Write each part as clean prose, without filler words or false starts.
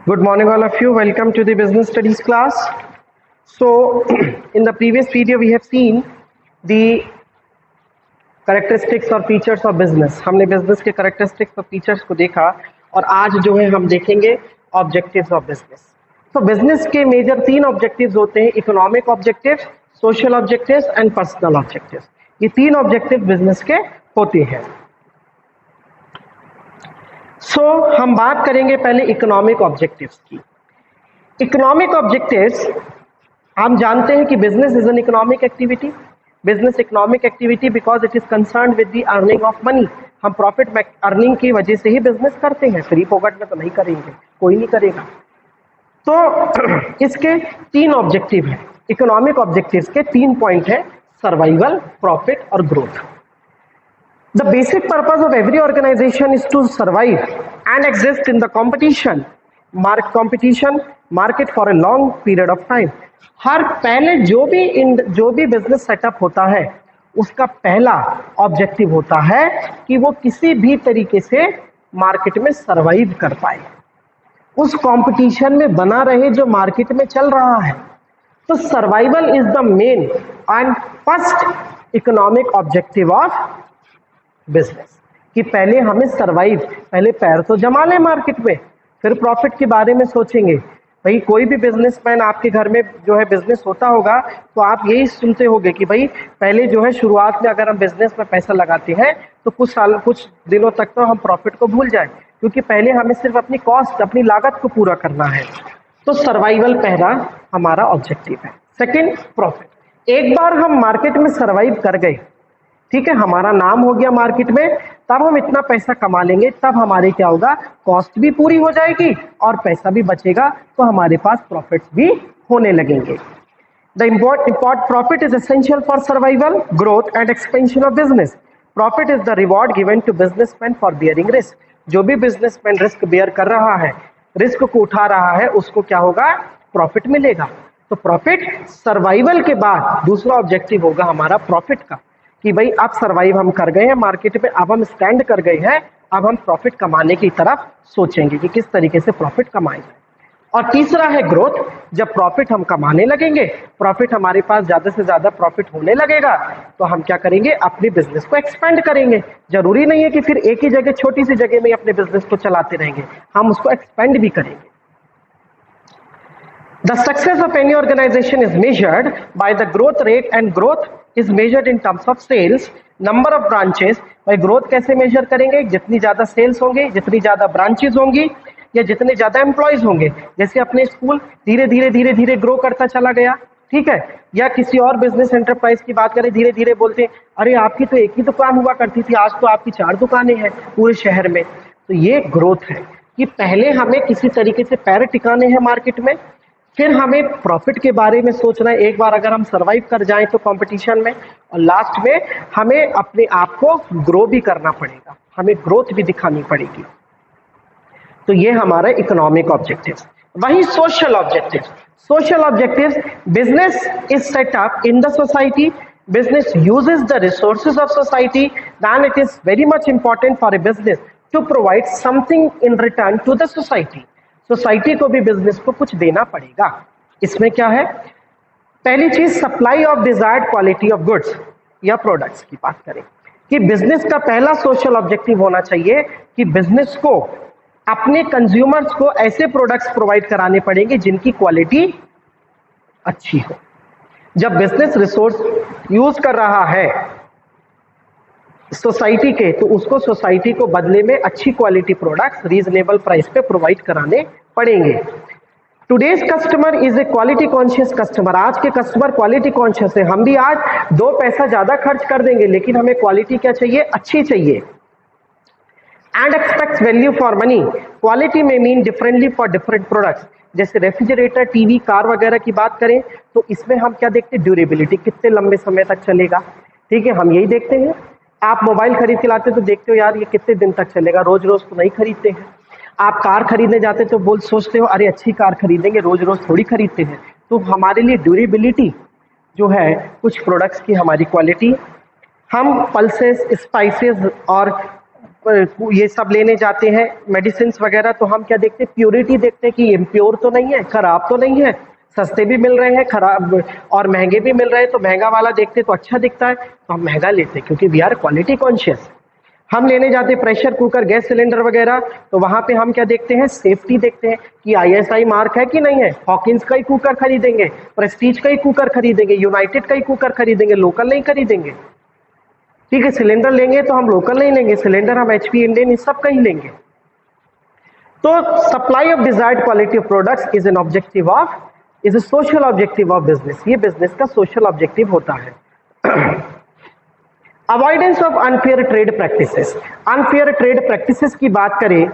Good morning, all of you. Welcome to the business studies class. So, in the previous video, we have seen the characteristics or features of business. हमने business के characteristics और features को देखा और आज जो है हम देखेंगे objectives of business. So, business के major 3 objectives होते हैं: economic objectives, social objectives and personal objectives. ये 3 objectives business के होते हैं. हम बात करेंगे पहले इकोनॉमिक ऑब्जेक्टिव्स की. इकोनॉमिक ऑब्जेक्टिव्स हम जानते हैं कि business is an economic activity. Business economic activity because it is concerned with the earning of money. हम प्रॉफिट अर्निंग की वजह से ही बिजनेस करते हैं, फ्री फोकट में तो नहीं करेंगे, कोई नहीं करेगा. तो इसके 3 ऑब्जेक्टिव हैं. इकोनॉमिक ऑब्जेक्टिव्स के 3 पॉइंट है: सर्वाइवल, प्रॉफिट और growth. The basic purpose of every organization is to survive and exist in the competition market for a long period of time. हर पहले जो भी बिजनेस सेटअप होता है उसका पहला ऑब्जेक्टिव होता है कि वो किसी भी तरीके से मार्केट में सरवाइव कर पाए, उस कंपटीशन में बना रहे जो मार्केट में चल रहा है. तो survival is the main and first economic objective of business. कि पहले हमें सरवाइव, पहले पैर तो जमा लें मार्केट में, फिर प्रॉफिट के बारे में सोचेंगे. भाई कोई भी बिजनेसमैन आपके घर में जो है बिजनेस होता होगा तो आप यही सुनते होंगे कि भाई पहले जो है शुरुआत में अगर हम बिजनेस में पैसा लगाते हैं तो कुछ दिनों तक तो हम प्रॉफिट को भूल जाए, क्योंकि पहले हमें सिर्फ अपनी कॉस्ट, अपनी लागत को पूरा करना है. तो सर्वाइवल पहला हमारा ऑब्जेक्टिव है. Second, profit. एक बार हम मार्केट में सर्वाइव कर गए, ठीक है, हमारा नाम हो गया मार्केट में, तब हम इतना पैसा कमा लेंगे, तब हमारे क्या होगा, कॉस्ट भी पूरी हो जाएगी और पैसा भी बचेगा, तो हमारे पास प्रॉफिट्स भी होने लगेंगे. The import profit is essential for survival, growth and expansion of business. Profit is the reward given to businessman for bearing risk. जो भी बिजनेसमैन रिस्क बेयर कर रहा है, रिस्क को उठा रहा है, उसको क्या होगा, प्रॉफिट मिलेगा. तो प्रॉफिट सर्वाइवल के बाद दूसरा ऑब्जेक्टिव होगा हमारा प्रॉफिट का, कि भाई अब सर्वाइव हम कर गए हैं मार्केट में, अब हम स्टैंड कर गए हैं, अब हम प्रॉफिट कमाने की तरफ सोचेंगे कि किस तरीके से प्रॉफिट कमाए जाए. और तीसरा है ग्रोथ. जब प्रॉफिट हम कमाने लगेंगे, प्रॉफिट हमारे पास ज्यादा से ज्यादा प्रॉफिट होने लगेगा, तो हम क्या करेंगे, अपने बिजनेस को एक्सपेंड करेंगे. जरूरी नहीं है कि फिर एक ही जगह, छोटी सी जगह में अपने बिजनेस को चलाते रहेंगे, हम उसको एक्सपेंड भी करेंगे. The success of any organization is measured by the growth rate, and growth is measured in terms of sales, number of branches. भाई ग्रोथ कैसे मेजर करेंगे, जितनी ज्यादा सेल्स होंगे, जितनी ज्यादा ब्रांचेस होंगी, या जितने ज्यादा एम्प्लॉयज होंगे. जैसे अपने स्कूल धीरे धीरे ग्रो करता चला गया, ठीक है, या किसी और बिजनेस एंटरप्राइज की बात करें, धीरे धीरे बोलते हैं अरे आपकी तो एक ही दुकान हुआ करती थी, आज तो आपकी 4 दुकानें हैं पूरे शहर में. तो ये ग्रोथ है कि पहले हमें किसी तरीके से पैर टिकाने हैं मार्केट में, फिर हमें प्रॉफिट के बारे में सोचना है. एक बार अगर हम सरवाइव कर जाएं तो कंपटीशन में, और लास्ट में हमें अपने आप को ग्रो भी करना पड़ेगा, हमें ग्रोथ भी दिखानी पड़ेगी. तो ये हमारा इकोनॉमिक ऑब्जेक्टिव्स. वही social objectives. Social objectives, business is set up in the society, business uses the resources of society, then it is very much important for a business to provide something in return to the society. Society को भी business को कुछ देना पड़ेगा. इसमें क्या है, पहली चीज supply of desired quality of goods या प्रोडक्ट्स की बात करें, कि बिजनेस का पहला सोशल ऑब्जेक्टिव होना चाहिए कि बिजनेस को अपने कंज्यूमर्स को ऐसे प्रोडक्ट्स प्रोवाइड कराने पड़ेंगे जिनकी क्वालिटी अच्छी हो. जब बिजनेस रिसोर्स यूज कर रहा है सोसाइटी के, तो उसको सोसाइटी को बदले में अच्छी क्वालिटी प्रोडक्ट्स रीजनेबल प्राइस पे प्रोवाइड कराने पड़ेंगे. Today's customer is a quality conscious customer. आज के कस्टमर क्वालिटी कॉन्शियस है. हम भी आज 2 पैसा ज्यादा खर्च कर देंगे, लेकिन हमें क्वालिटी क्या चाहिए, अच्छी चाहिए. And expect value for money. Quality में mean differently for different products. जैसे रेफ्रिजरेटर, टीवी, कार वगैरह की बात करें तो इसमें हम क्या देखते हैं, ड्यूरेबिलिटी, कितने लंबे समय तक चलेगा, ठीक है, हम यही देखते हैं. आप मोबाइल खरीद के लाते तो देखते हो यार ये कितने दिन तक चलेगा, रोज रोज तो नहीं खरीदते हैं. आप कार खरीदने जाते तो सोचते हो अरे अच्छी कार खरीदेंगे, रोज रोज थोड़ी खरीदते हैं. तो हमारे लिए ड्यूरेबिलिटी जो है कुछ प्रोडक्ट्स की, हमारी क्वालिटी, हम पल्सेस, स्पाइसेस और ये सब लेने जाते हैं मेडिसिन वगैरह, तो हम क्या देखते हैं, प्योरिटी देखते हैं कि इम्प्योर तो नहीं है, खराब तो नहीं है। सस्ते भी मिल रहे हैं, खराब और महंगे भी मिल रहे हैं, तो महंगा वाला देखते तो अच्छा दिखता है, तो हम महंगा लेते हैं क्योंकि वी आर क्वालिटी कॉन्शियस। हम लेने जाते हैं प्रेशर कुकर, गैस सिलेंडर वगैरह, तो वहां पे हम क्या देखते हैं, सेफ्टी देखते हैं कि आईएसआई मार्क है कि नहीं है। हॉकिंस का ही कुकर खरीदेंगे, प्रेस्टीज का ही कुकर खरीदेंगे, यूनाइटेड का ही कुकर खरीदेंगे, लोकल नहीं खरीदेंगे। ठीक है, सिलेंडर लेंगे तो हम लोकल नहीं लेंगे, सिलेंडर हम एचपी, इंडियन, इस सब का ही लेंगे। तो supply of desired quality of products is an objective of, is a social objective of business. ये बिजनेस का सोशल ऑब्जेक्टिव होता है। Avoidance of unfair trade practices. Unfair trade practices की बात करें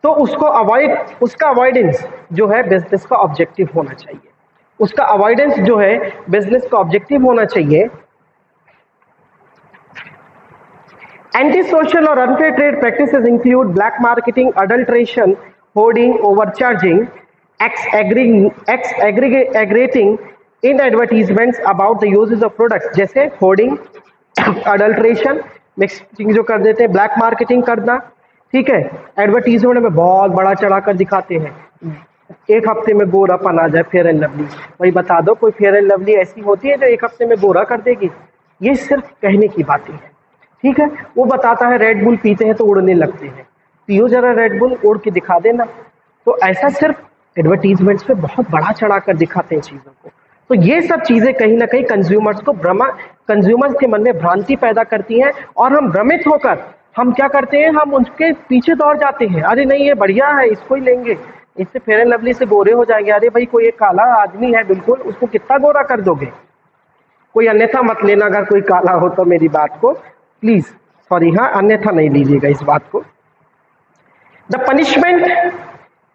तो उसको अवॉइड, उसका अवॉइडेंस जो है बिजनेस का ऑब्जेक्टिव होना चाहिए। उसका अवॉइडेंस जो है बिजनेस का ऑब्जेक्टिव होना चाहिए। एंटी सोशल और unfair trade practices include black marketing, adulteration, hoarding, overcharging, aggregating in advertisements about the uses of products, जैसे होर्डिंग, अडल्ट्रेशन, मिक्सिंग जो कर देते हैं, ब्लैक मार्केटिंग करना। ठीक है, एडवर्टीजमेंट में बहुत बड़ा चढ़ाकर दिखाते हैं, एक हफ्ते में गोरापन आ जाए, फेयर एंड लवली। वही बता दो, कोई फेयर एंड लवली ऐसी होती है जो एक हफ्ते में गोरा कर देगी? ये सिर्फ कहने की बातें हैं। ठीक है, वो बताता है रेड बुल पीते हैं तो उड़ने लगते हैं, पियो जरा रेड बुल, उड़ के दिखा देना। तो ऐसा सिर्फ एडवर्टीजमेंट्स पे बहुत बड़ा चढ़ाकर दिखाते हैं चीजों को। तो ये सब चीजें कहीं ना कहीं कंज्यूमर्स को कंज्यूमर्स के मन में भ्रांति पैदा करती हैं, और हम भ्रमित होकर हम क्या करते हैं, हम उनके पीछे दौड़ जाते हैं। अरे नहीं, ये बढ़िया है, इसको ही लेंगे, इससे फेयर एंड लवली से गोरे हो जाएंगे। अरे भाई, कोई एक काला आदमी है बिल्कुल, उसको कितना गोरा कर दोगे? कोई अन्यथा मत लेना अगर कोई काला हो तो, मेरी बात को प्लीज, सॉरी, हाँ, अन्यथा नहीं लीजिएगा इस बात को। The punishment,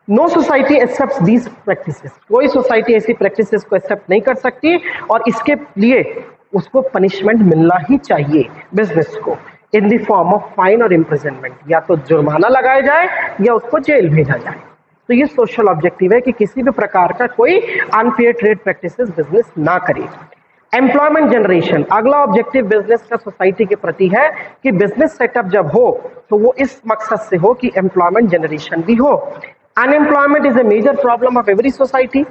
no society accept these practices. कोई सोसाइटी ऐसी प्रैक्टिसेस को एक्सेप्ट नहीं कर सकती, और इसके लिए उसको पनिशमेंट मिलना ही चाहिए बिजनेस को, in the form of fine और इम्प्रिजनमेंट। या तो जुर्माना लगाया जाए या उसको जेल भेजा जाए। तो ये सोशल ऑब्जेक्टिव है कि किसी भी प्रकार का कोई अनफेयर ट्रेड प्रैक्टिसेस बिजनेस ना करे। एम्प्लॉयमेंट जनरेशन, अगला ऑब्जेक्टिव बिजनेस का सोसाइटी के प्रति है कि बिजनेस सेटअप जब हो तो वो इस मकसद से हो कि एम्प्लॉयमेंट जनरेशन भी हो। Unemployment is a major problem of every society.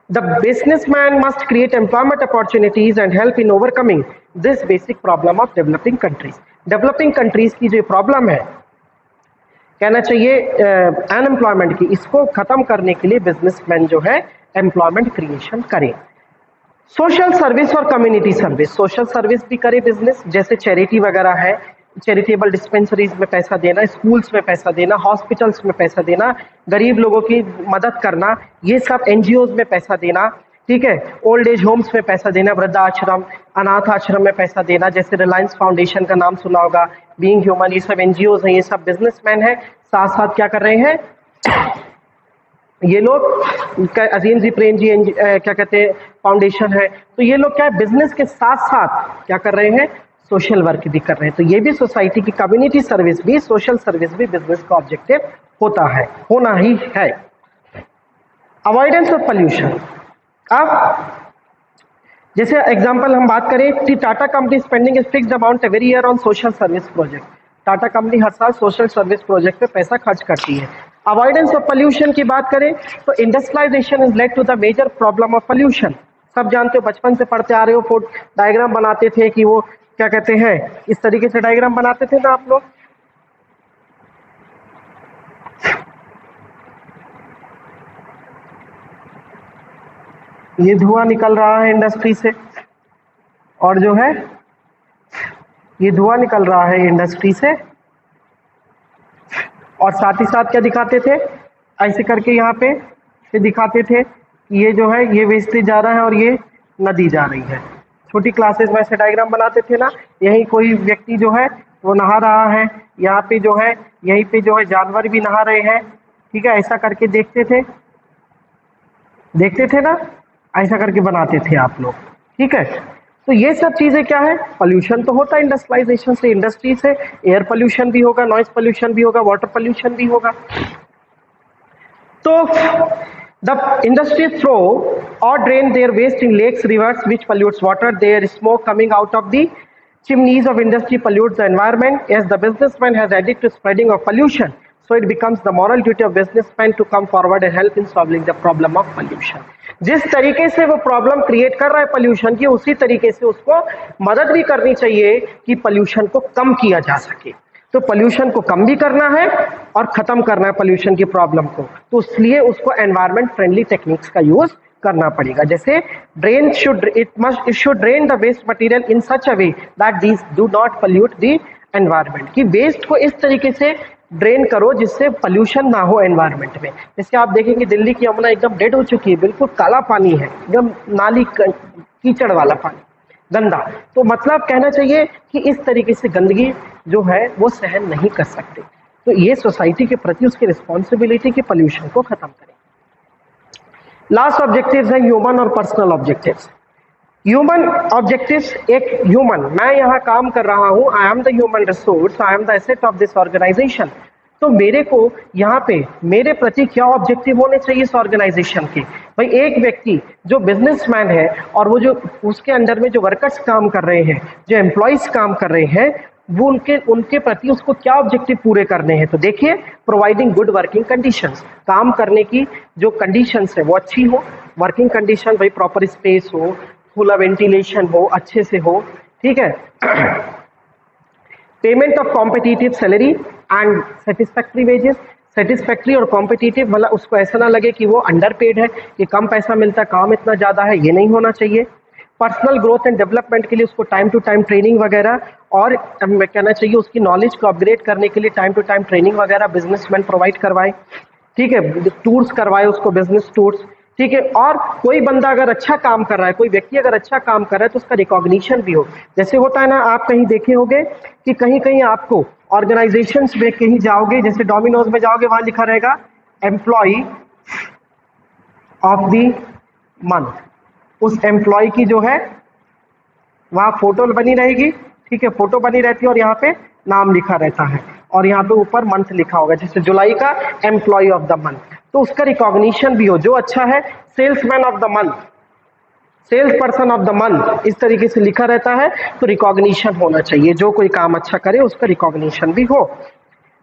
The businessman must create employment opportunities and help in overcoming this basic problem of developing countries. Developing countries की जो प्रॉब्लम है, कहना चाहिए अनएम्प्लॉयमेंट की, इसको खत्म करने के लिए बिजनेसमैन जो है एम्प्लॉयमेंट क्रिएशन करें। सोशल सर्विस और कम्युनिटी सर्विस, सोशल सर्विस भी करे बिजनेस, जैसे चैरिटी वगैरह है, चैरिटेबल डिस्पेंसरीज में पैसा देना, स्कूल्स में पैसा देना, हॉस्पिटल्स में पैसा देना, गरीब लोगों की मदद करना, ये सब एनजीओज में पैसा देना। ठीक है, ओल्ड एज होम्स में पैसा देना, वृद्धाश्रम, अनाथ आश्रम में पैसा देना, जैसे रिलायंस फाउंडेशन का नाम सुना होगा, बीइंग ह्यूमन, ये सब एनजीओज हैं, ये सब बिजनेसमैन है। साथ साथ क्या कर रहे हैं ये लोग, अजीम जी प्रेम जी क्या कहते हैं फाउंडेशन है, तो ये लोग क्या है, बिजनेस के साथ साथ क्या कर रहे हैं, सोशल वर्क भी कर रहे हैं। तो ये भी सोसाइटी की कम्युनिटी सर्विस भी, सोशल सर्विस भी बिजनेस का ऑब्जेक्टिव होता है, होना ही है। अवॉइडेंस ऑफ पोल्यूशन, अब जैसे एग्जांपल हम बात करें कि Tata company spending is fixed amount every year on social service project. Tata company हर साल सोशल सर्विस प्रोजेक्ट पे पैसा खर्च करती है। अवॉइडेंस ऑफ पोल्यूशन की बात करें तो industrialisation is led to the major problem of pollution. सब जानते हो, बचपन से पढ़ते आ रहे हो, डायग्राम बनाते थे कि वो क्या कहते हैं, इस तरीके से डायग्राम बनाते थे ना आप लोग। ये धुआं निकल रहा है इंडस्ट्री से, और जो है ये धुआं निकल रहा है इंडस्ट्री से, और साथ ही साथ क्या दिखाते थे, ऐसे करके यहाँ पे दिखाते थे कि ये जो है ये वेस्टेज जा रहा है और ये नदी जा रही है। छोटी क्लासेस में ऐसे डायग्राम बनाते थे ना, यही कोई व्यक्ति जो है वो नहा रहा है, यहाँ पे जो है यहीं पे जो है जानवर भी नहा रहे हैं। ठीक है, ऐसा करके देखते थे ना, ऐसा करके बनाते थे आप लोग। ठीक है, तो ये सब चीजें क्या है, पोल्यूशन तो होता है इंडस्ट्रियलाइजेशन से, इंडस्ट्री से एयर पोल्यूशन भी होगा, नॉइज पोल्यूशन भी होगा, वाटर पोल्यूशन भी होगा। तो the industry throw or drain their waste in lakes, rivers, which pollutes water. Their smoke coming out of the Chimneys of industry pollute the environment. As the businessman has added to spreading of pollution, so it becomes the moral duty of businessman to come forward and help in solving the problem of pollution. जिस तरीके से वो problem create कर रहा है pollution की, उसी तरीके से उसको मदद भी करनी चाहिए कि पोल्यूशन को कम किया जा सके। तो पोल्यूशन को कम भी करना है और खत्म करना है पोल्यूशन की प्रॉब्लम को, तो इसलिए उसको एनवायरमेंट फ्रेंडली टेक्निक्स का यूज करना पड़ेगा। जैसे it should drain the waste material in such a way that these do not pollute the environment, कि वेस्ट को इस तरीके से ड्रेन करो जिससे पोल्यूशन ना हो एनवायरमेंट में। जैसे आप देखेंगे दिल्ली की यमुना एकदम डेड हो चुकी है, बिल्कुल काला पानी है, एकदम नाली कीचड़ वाला पानी, गंदा। तो मतलब कहना चाहिए कि इस तरीके से गंदगी जो है वो सहन नहीं कर सकते। तो ये सोसाइटी के प्रति उसकी रिस्पॉन्सिबिलिटी कि पोल्यूशन को खत्म करें। लास्ट ऑब्जेक्टिव्स है ह्यूमन और पर्सनल ऑब्जेक्टिव्स। ह्यूमन ऑब्जेक्टिव्स, एक ह्यूमन, मैं यहाँ काम कर रहा हूँ, I am the human resource, I am the asset of this organisation. तो मेरे को यहाँ पे मेरे प्रति क्या ऑब्जेक्टिव होने चाहिए इस ऑर्गेनाइजेशन के। भाई एक व्यक्ति जो बिजनेसमैन है और वो जो उसके अंडर में जो वर्कर्स काम कर रहे हैं, जो एम्प्लॉयज काम कर रहे हैं, वो उनके प्रति उसको क्या ऑब्जेक्टिव पूरे करने हैं। तो देखिए, प्रोवाइडिंग गुड वर्किंग कंडीशंस, काम करने की जो कंडीशंस है वो अच्छी हो, वर्किंग कंडीशन, भाई प्रॉपर स्पेस हो, खुला वेंटिलेशन हो, अच्छे से हो, ठीक है। Payment of competitive salary and satisfactory wages, satisfactory और कॉम्पिटिटिव, मतलब उसको ऐसा ना लगे कि वो अंडर पेड है, कि कम पैसा मिलता है, काम इतना ज्यादा है, ये नहीं होना चाहिए। पर्सनल ग्रोथ एंड डेवलपमेंट के लिए उसको टाइम टू टाइम ट्रेनिंग वगैरह, और कहना चाहिए उसकी नॉलेज को अपग्रेड करने के लिए टाइम टू टाइम ट्रेनिंग वगैरह बिजनेसमैन प्रोवाइड करवाए, ठीक है, टूर्स करवाए उसको, बिजनेस टूर्स, ठीक है। और कोई बंदा अगर अच्छा काम कर रहा है, कोई व्यक्ति अगर अच्छा काम कर रहा है तो उसका रिकॉग्निशन भी हो। जैसे होता है ना, आप कहीं देखे होंगे कि कहीं कहीं आपको ऑर्गेनाइजेशंस में कहीं जाओगे, जैसे डोमिनोज में जाओगे, वहां लिखा रहेगा एम्प्लॉय ऑफ द मंथ। उस एम्प्लॉय की जो है वहां फोटो बनी रहेगी, ठीक है, फोटो बनी रहती है और यहाँ पे नाम लिखा रहता है, और यहाँ पे ऊपर मंथ लिखा होगा, जैसे जुलाई का एम्प्लॉय ऑफ द मंथ, तो उसका रिकॉग्निशन भी हो। जो अच्छा है, salesman of the month, sales person of the month, इस तरीके से लिखा रहता है, तो रिकॉग्निशन होना चाहिए। जो कोई काम अच्छा करे उसका रिकॉग्निशन भी हो।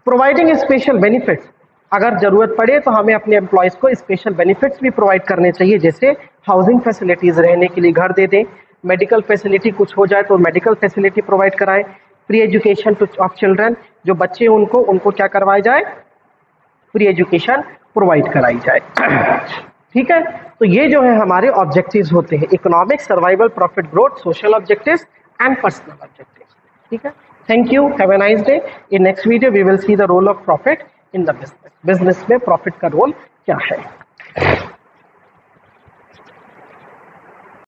प्रोवाइडिंग स्पेशल बेनिफिट्स, अगर जरूरत पड़े तो हमें अपने एम्प्लॉयज को स्पेशल बेनिफिट्स भी प्रोवाइड करने चाहिए, जैसे हाउसिंग फैसिलिटीज, रहने के लिए घर दे दें, मेडिकल फैसिलिटी कुछ हो जाए तो मेडिकल फैसिलिटी प्रोवाइड कराए, pre education two of children, जो बच्चे उनको क्या करवाया जाए, प्री एजुकेशन प्रोवाइड कराई जाए, ठीक है। तो ये जो है हमारे ऑब्जेक्टिव्स होते हैं, economic, survival, profit growth, social objectives and personal objectives, ठीक है। Thank you, have a nice day. In next video we will see the role of profit in the business. Business में प्रॉफिट का role क्या है।